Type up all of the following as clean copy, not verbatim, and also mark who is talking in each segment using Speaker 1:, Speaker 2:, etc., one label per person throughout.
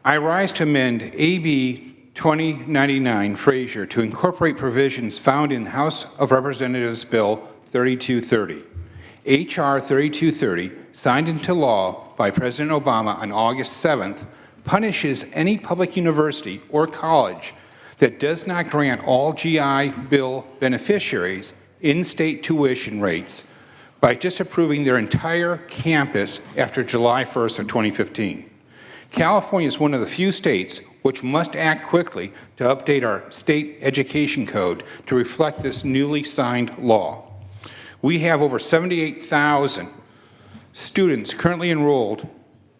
Speaker 1: I rise to amend AB 2099 Frazier to incorporate provisions found in House of Representatives Bill 3230. H.R. 3230, signed into law by President Obama on August 7th, punishes any public university or college that does not grant all GI Bill beneficiaries in-state tuition rates by disapproving their entire campus after July 1st of 2015. California is one of the few states which must act quickly to update our state education code to reflect this newly signed law. We have over 78,000 students currently enrolled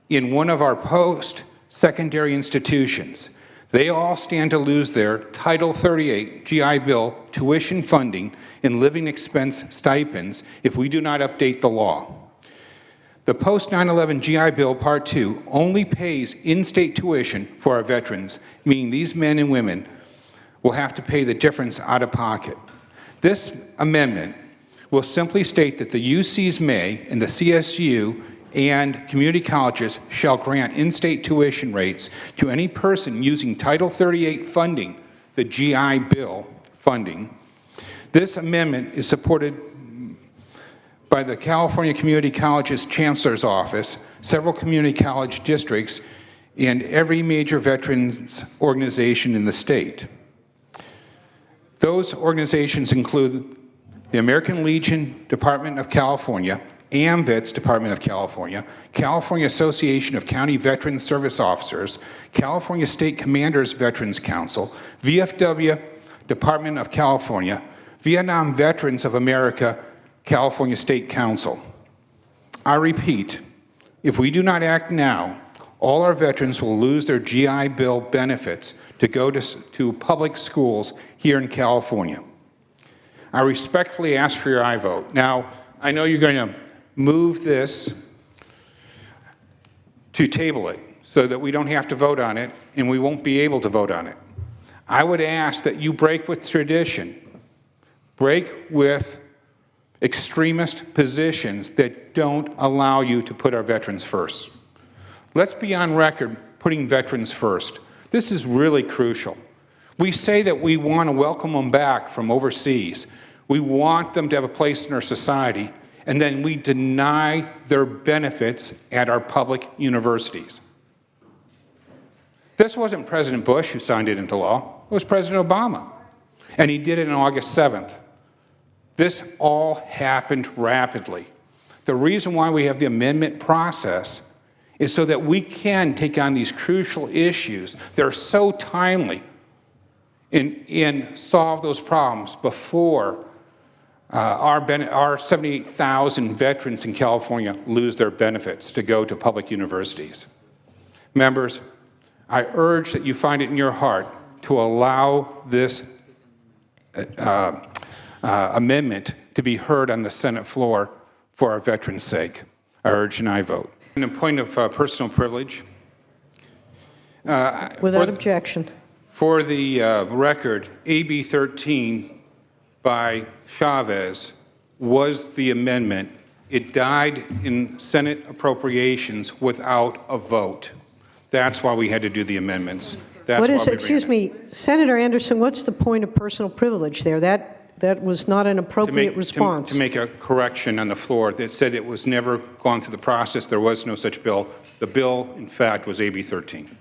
Speaker 1: in one of our post-secondary institutions. They all stand to lose their Title 38 GI Bill tuition funding and living expense stipends if we do not update the law. The post-9/11 GI Bill Part 2 only pays in-state tuition for our veterans, meaning these men and women will have to pay the difference out of pocket. This amendment will simply state that the UCs may, and the CSU and community colleges shall grant in-state tuition rates to any person using Title 38 funding, the GI Bill funding. This amendment is supported by the California Community Colleges Chancellor's Office, several community college districts, and every major veterans organization in the state. Those organizations include the American Legion Department of California, AMVETS Department of California, California Association of County Veteran Service Officers, California State Commanders Veterans Council, VFW Department of California, Vietnam Veterans of America, California State Council. I repeat, if we do not act now, all our veterans will lose their GI Bill benefits to go to public schools here in California. I respectfully ask for your aye vote. Now, I know you're going to move this to table it so that we don't have to vote on it and we won't be able to vote on it. I would ask that you break with tradition, break with extremist positions that don't allow you to put our veterans first. Let's be on record putting veterans first. This is really crucial. We say that we want to welcome them back from overseas. We want them to have a place in our society, and then we deny their benefits at our public universities. This wasn't President Bush who signed it into law. It was President Obama, and he did it on August 7th. This all happened rapidly. The reason why we have the amendment process is so that we can take on these crucial issues that are so timely and solve those problems before our 78,000 veterans in California lose their benefits to go to public universities. Members, I urge that you find it in your heart to allow this amendment to be heard on the Senate floor for our veterans' sake. I urge an aye vote. And a point of personal privilege.
Speaker 2: Without objection.
Speaker 1: For the record, AB 13 by Chavez was the amendment. It died in Senate appropriations without a vote. That's why we had to do the amendments.
Speaker 2: Excuse me, Senator Anderson, what's the point of personal privilege there? That was not an appropriate response.
Speaker 1: To make a correction on the floor that said it was never gone through the process. There was no such bill. The bill, in fact, was AB 13.